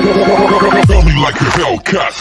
Feel me like a Hellcat.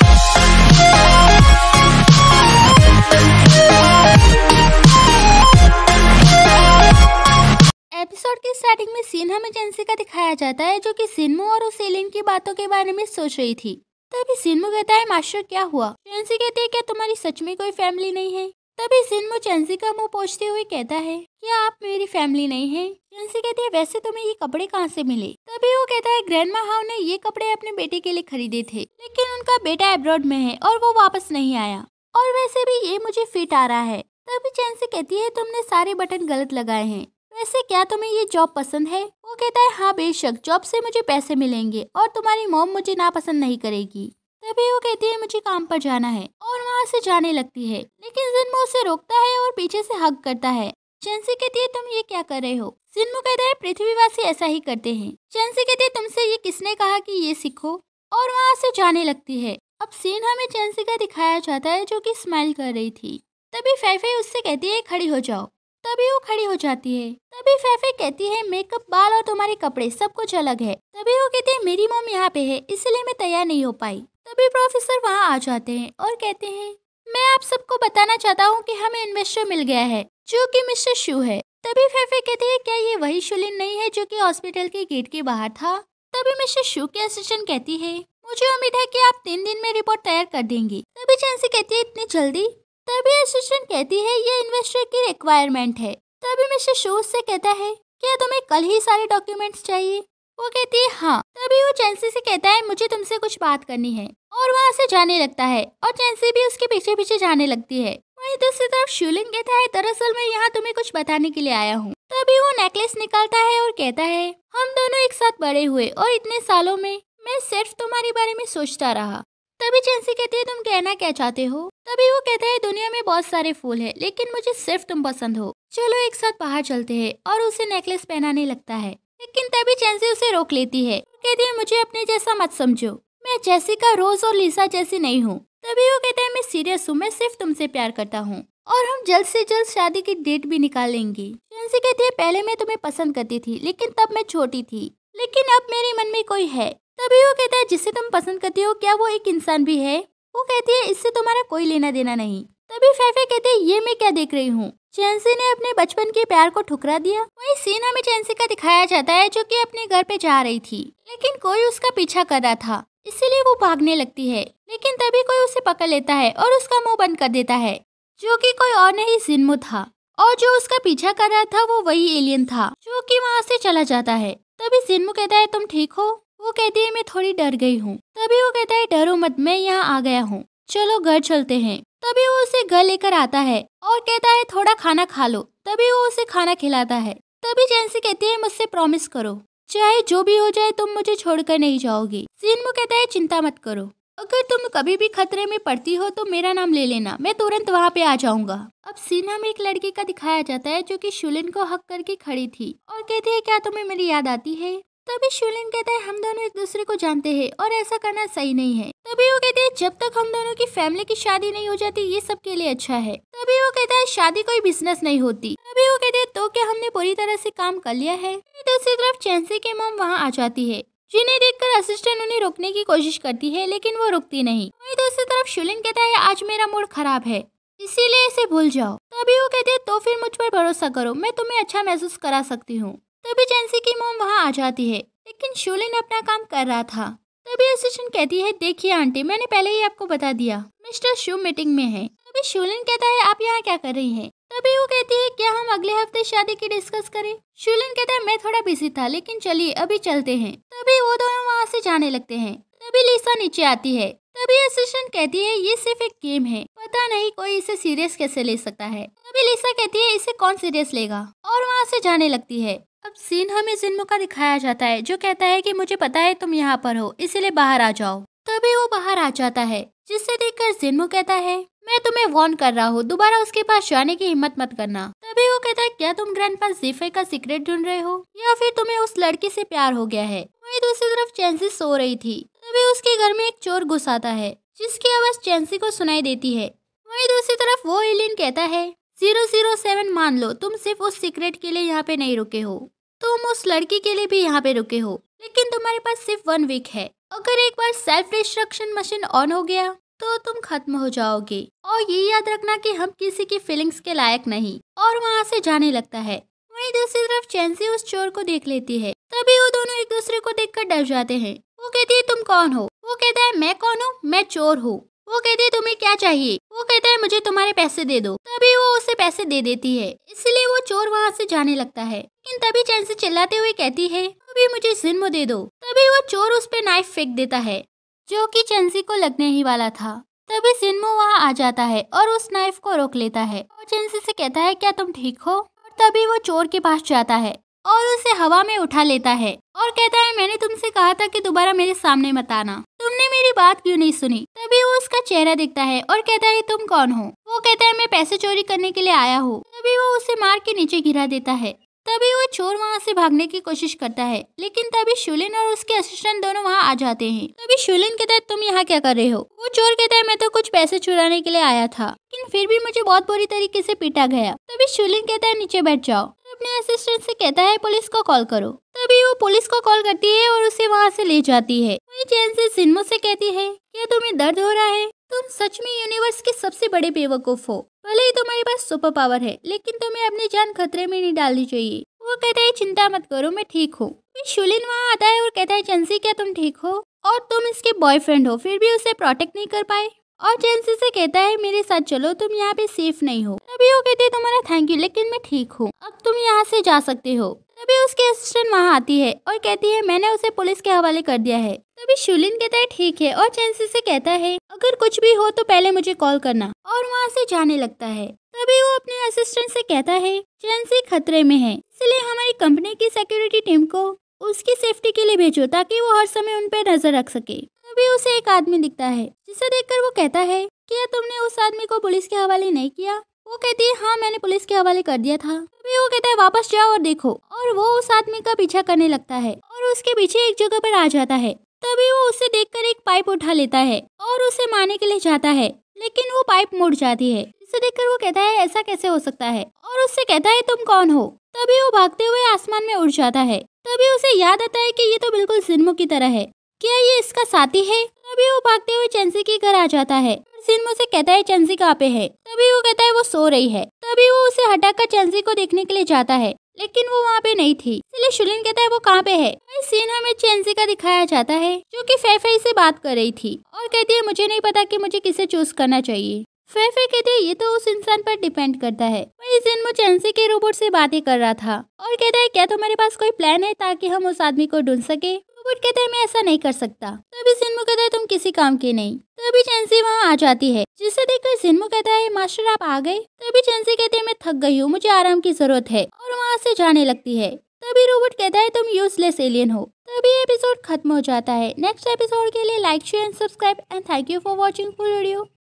Episode की starting में scene हमें जेंसी का दिखाया जाता है जो कि सिन्मू और उस एलियन की बातों के बारे में सोच रही थी। तभी सिन्मू कहता है मास्टर क्या हुआ? जेंसी कहती है क्या तुम्हारी सच में कोई फैमिली नहीं है? तभी सिन्मू जेंसी का मुंह पोंछते हुए कहता है क्या आप मेरी फैमिली नहीं है? जेंसी कहती है वैसे तुम्हें ये कपड़े कहाँ से मिले? तभी वो कहता है ग्रैंडमा हाउ ने ये कपड़े अपने बेटे के लिए खरीदे थे, लेकिन उनका बेटा अब्रॉड में है और वो वापस नहीं आया, और वैसे भी ये मुझे फिट आ रहा है। तभी जेंसी कहती है तुमने सारे बटन गलत लगाए हैं, वैसे क्या तुम्हें ये जॉब पसंद है? वो कहता है हाँ बेशक, जॉब से मुझे पैसे मिलेंगे और तुम्हारी मॉम मुझे नापसंद नहीं करेगी। तभी वो कहती है मुझे काम पर जाना है और वहाँ से जाने लगती है, लेकिन जिन्मू उसे रोकता है और पीछे से हग करता है। जेंसी कहती है तुम ये क्या कर रहे हो? जिन्मू कहता है पृथ्वीवासी ऐसा ही करते हैं। जेंसी कहती है तुमसे ये किसने कहा कि ये सीखो, और वहाँ से जाने लगती है। अब सीन हमें जेंसी का दिखाया जाता है जो कि स्माइल कर रही थी। तभी फैफे उससे कहती है खड़ी हो जाओ। तभी वो खड़ी हो जाती है। तभी फैफे कहती है मेकअप, बाल और तुम्हारे कपड़े सब कुछ अलग है। तभी वो कहती है मेरी मॉम यहाँ पे है इसलिए मैं तैयार नहीं हो पाई। तभी प्रोफेसर वहाँ आ जाते हैं और कहते हैं मैं आप सबको बताना चाहता हूँ कि हमें इन्वेस्टर मिल गया है जो कि मिस्टर शू है। तभी फैफे कहते हैं क्या ये वही शुलिन नहीं है जो कि हॉस्पिटल के गेट के बाहर था? तभी मिस्टर शू की असिस्टेंट कहती है मुझे उम्मीद है कि आप 3 दिन में रिपोर्ट तैयार कर देंगी। तभी जेंसी कहती है इतनी जल्दी? तभी असिस्टेंट कहती है ये इन्वेस्टर की रिक्वायरमेंट है। तभी मिस्टर शू से कहता है क्या तुम्हें कल ही सारे डॉक्यूमेंट्स चाहिए? वो कहती है हाँ। तभी वो जेंसी से कहता है मुझे तुमसे कुछ बात करनी है, और वहाँ से जाने लगता है और जेंसी भी उसके पीछे पीछे जाने लगती है। वहीं दूसरी तरफ शूलिन कहता है दरअसल मैं यहाँ तुम्हें कुछ बताने के लिए आया हूँ। तभी वो नेकलेस निकालता है और कहता है हम दोनों एक साथ बड़े हुए और इतने सालों में मैं सिर्फ तुम्हारे बारे में सोचता रहा। तभी जेंसी कहती है तुम कहना क्या चाहते हो? तभी वो कहता है दुनिया में बहुत सारे फूल है लेकिन मुझे सिर्फ तुम पसंद हो, चलो एक साथ बाहर चलते हैं, और उसे नेकलेस पहनाने लगता है। लेकिन तभी जेंसी उसे रोक लेती है, कहती है मुझे अपने जैसा मत समझो, मैं जेसिका, रोज और लिसा जैसी नहीं हूँ। तभी वो कहता है मैं सीरियस हूँ, मैं सिर्फ तुमसे प्यार करता हूँ और हम जल्द से जल्द शादी की डेट भी निकाल लेंगे। जेंसी कहती है पहले मैं तुम्हें पसंद करती थी लेकिन तब मैं छोटी थी, लेकिन अब मेरे मन में कोई है। तभी वो कहता है जिसे तुम पसंद करती हो क्या वो एक इंसान भी है? वो कहती है इससे तुम्हारा कोई लेना देना नहीं। तभी फैफे कहते हैं ये मैं क्या देख रही हूँ? जेंसी ने अपने बचपन के प्यार को ठुकरा दिया। वही सीन हमें जेंसी का दिखाया जाता है जो कि अपने घर पे जा रही थी, लेकिन कोई उसका पीछा कर रहा था, इसीलिए वो भागने लगती है। लेकिन तभी कोई उसे पकड़ लेता है और उसका मुंह बंद कर देता है, जो कि कोई और नहीं जिन्मू था, और जो उसका पीछा कर रहा था वो वही एलियन था जो कि वहाँ से चला जाता है। तभी जिन्मू कहता है तुम ठीक हो? वो कहती है मैं थोड़ी डर गई हूँ। तभी वो कहता है डरो मत, मैं यहाँ आ गया हूँ, चलो घर चलते हैं। तभी वो उसे घर लेकर आता है और कहता है थोड़ा खाना खा लो। तभी वो उसे खाना खिलाता है। तभी जेंसी कहती है मुझसे प्रॉमिस करो, चाहे जो भी हो जाए तुम मुझे छोड़कर नहीं जाओगी। जिन्मू कहता है चिंता मत करो, अगर तुम कभी भी खतरे में पड़ती हो तो मेरा नाम ले लेना, मैं तुरंत वहाँ पे आ जाऊंगा। अब सीन में एक लड़की का दिखाया जाता है जो कि शूलिन को हक करके खड़ी थी और कहती है क्या तुम्हें मेरी याद आती है? तभी शूलिन कहता है हम दोनों एक दूसरे को जानते हैं और ऐसा करना सही नहीं है। तभी वो कहते हैं जब तक हम दोनों की फैमिली की शादी नहीं हो जाती ये सबके लिए अच्छा है। तभी वो कहता है शादी कोई बिजनेस नहीं होती। तभी वो कहते हैं तो क्या हमने पूरी तरह से काम कर लिया है? दूसरी तरफ जेंसी की मॉम वहाँ आ जाती है, जिन्हें देखकर असिस्टेंट उन्हें रोकने की कोशिश करती है लेकिन वो रुकती नहीं। वहीं दूसरी तरफ शूलिन कहता है आज मेरा मूड खराब है इसीलिए इसे भूल जाओ। तभी वो कहते हैं तो फिर मुझ पर भरोसा करो, मैं तुम्हें अच्छा महसूस करा सकती हूँ। तभी जेंसी की मॉम वहाँ आ जाती है, लेकिन शूलिन अपना काम कर रहा था। तभी असिस्टेंट कहती है देखिए आंटी, मैंने पहले ही आपको बता दिया मिस्टर शू मीटिंग में है। तभी शूलिन कहता है आप यहाँ क्या कर रही हैं? तभी वो कहती है क्या हम अगले हफ्ते शादी की डिस्कस करें? शूलिन कहता है मैं थोड़ा बिजी था लेकिन चलिए अभी चलते हैं। तभी वो दोनों वहाँ से जाने लगते हैं। तभी लिसा नीचे आती है। तभी असिस्टेंट कहती है ये सिर्फ एक गेम है, पता नहीं कोई इसे सीरियस कैसे ले सकता है। तभी लिसा कहती है इसे कौन सीरियस लेगा, और वहाँ से जाने लगती है। अब सीन हमें जिन्मू का दिखाया जाता है जो कहता है कि मुझे पता है तुम यहाँ पर हो इसलिए बाहर आ जाओ। तभी वो बाहर आ जाता है, जिससे देखकर जिन्मू कहता है मैं तुम्हें वार्न कर रहा हूँ, दोबारा उसके पास जाने की हिम्मत मत करना। तभी वो कहता है क्या तुम ग्रैंडपा ज़ीफे का सीक्रेट ढूंढ रहे हो या फिर तुम्हें उस लड़की से प्यार हो गया है? वहीं दूसरी तरफ चेंसी सो रही थी। तभी उसके घर में एक चोर घुस आता है जिसकी आवाज चेंसी को सुनाई देती है। वहीं दूसरी तरफ वो एलियन कहता है 007 मान लो तुम सिर्फ उस सीक्रेट के लिए यहाँ पे नहीं रुके हो, तुम उस लड़की के लिए भी यहाँ पे रुके हो, लेकिन तुम्हारे पास सिर्फ 1 वीक है। अगर एक बार सेल्फ डिस्ट्रक्शन मशीन ऑन हो गया तो तुम खत्म हो जाओगे। और ये याद रखना कि हम किसी की फीलिंग्स के लायक नहीं। और वहाँ से जाने लगता है। वहीं दूसरी तरफ चैंसी उस चोर को देख लेती है। तभी वो दोनों एक दूसरे को देखकर डर जाते हैं। वो कहती है तुम कौन हो? वो कहता है मैं कौन हूँ? मैं चोर हूँ। वो कहती है तुम्हें क्या चाहिए? वो कहता है मुझे तुम्हारे पैसे दे दो। तभी वो उसे पैसे दे देती है। इसलिए वो चोर वहाँ से जाने लगता है। लेकिन तभी चैंसी चिल्लाते हुए कहती है अभी मुझे जिन्मो दे दो। तभी वो चोर उस पे नाइफ फेंक देता है जो कि चैंसी को लगने ही वाला था। तभी जिन्मो वहाँ आ जाता है और उस नाइफ को रोक लेता है और चैंसी से कहता है क्या तुम ठीक हो? और तभी वो चोर के पास जाता है और उसे हवा में उठा लेता है और कहता है मैंने तुमसे कहा था कि दोबारा मेरे सामने मत आना, तुमने मेरी बात क्यों नहीं सुनी? तभी वो उसका चेहरा दिखता है और कहता है तुम कौन हो? वो कहता है मैं पैसे चोरी करने के लिए आया हूँ। तभी वो उसे मार के नीचे गिरा देता है। तभी वो चोर वहाँ से भागने की कोशिश करता है। लेकिन तभी शुलिन और उसके असिस्टेंट दोनों वहाँ आ जाते हैं। तभी शुलिन कहता है तुम यहाँ क्या कर रहे हो? वो चोर कहता है मैं तो कुछ पैसे चुराने के लिए आया था, लेकिन फिर भी मुझे बहुत बुरी तरीके से पीटा गया। तभी शुलिन कहता है नीचे बैठ जाओ। अपने असिस्टेंट से कहता है पुलिस को कॉल करो। तभी वो पुलिस को कॉल करती है और उसे वहाँ से ले जाती है। वही चैंसी जिन्मो से कहती है क्या तुम्हें दर्द हो रहा है? तुम सच में यूनिवर्स के सबसे बड़े बेवकूफ हो। भले ही तुम्हारे पास सुपर पावर है लेकिन तुम्हें अपनी जान खतरे में नहीं डालनी चाहिए। वो कहता है चिंता मत करो मैं ठीक हूँ। शुलिन वहाँ आता है और कहता है चैंसी क्या तुम ठीक हो? और तुम इसके बॉयफ्रेंड हो फिर भी उसे प्रोटेक्ट नहीं कर पाए। और चैंसी से कहता है मेरे साथ चलो तुम यहाँ पे सेफ नहीं हो। तभी वो कहती है तुम्हारा थैंक यू लेकिन मैं ठीक हूँ, अब तुम यहाँ से जा सकते हो। तभी उसके असिस्टेंट वहाँ आती है और कहती है मैंने उसे पुलिस के हवाले कर दिया है। तभी शुलिन कहता है ठीक है और चैंसी से कहता है अगर कुछ भी हो तो पहले मुझे कॉल करना और वहाँ से जाने लगता है। तभी वो अपने असिस्टेंट से कहता है चैंसी खतरे में है इसलिए हमारी कंपनी की सिक्योरिटी टीम को उसकी सेफ्टी के लिए भेजो ताकि वो हर समय उन पर नजर रख सके। तभी उसे एक आदमी दिखता है जिसे देखकर वो कहता है क्या तुमने उस आदमी को पुलिस के हवाले नहीं किया? वो कहती है हाँ मैंने पुलिस के हवाले कर दिया था। तभी वो कहता है वापस जाओ और देखो। और वो उस आदमी का पीछा करने लगता है और उसके पीछे एक जगह पर आ जाता है। तभी वो उसे देखकर एक पाइप उठा लेता है और उसे मारने के लिए जाता है लेकिन वो पाइप मुड़ जाती है। इसे देखकर वो कहता है ऐसा कैसे हो सकता है और उससे कहता है तुम कौन हो? तभी वो भागते हुए आसमान में उड़ जाता है। तभी उसे याद आता है कि ये तो बिल्कुल जिन्मो की तरह है, क्या ये इसका साथी है? तभी वो भागते हुए चैंसी के घर आ जाता है। जिन्मो से कहता है चैंसी कहाँ पे है? तभी वो कहता है वो सो रही है। तभी वो उसे हटाकर चैंसी को देखने के लिए जाता है लेकिन वो वहाँ पे नहीं थी। इसलिए शुलिन कहता है वो कहाँ पे है? सीन हमें चैंसी का दिखाया जाता है जो कि फेफे से बात कर रही थी और कहती है मुझे नहीं पता कि मुझे किसे चूज करना चाहिए। फेफे कहते हैं ये तो उस इंसान पर डिपेंड करता है। वही जिन्मो चैंसी के रोबोट से बातें कर रहा था और कहता है क्या तुम्हारे पास कोई प्लान है ताकि हम उस आदमी को ढूंढ सके? रोबोट कहता है मैं ऐसा नहीं कर सकता। तभी जिन्मो कहता है तुम किसी काम के नहीं। तभी चैंसी वहाँ आ जाती है जिसे देखकर जिन्मो कहता है मास्टर आप आ गए। तभी चैंसी कहती है मैं थक गई हूँ, मुझे आराम की जरूरत है और वहाँ से जाने लगती है। तभी रोबोट कहता है तुम यूजलेस एलियन हो। तभी एपिसोड खत्म हो जाता है। नेक्स्ट एपिसोड के लिए like share and subscribe and thank you for watching full video.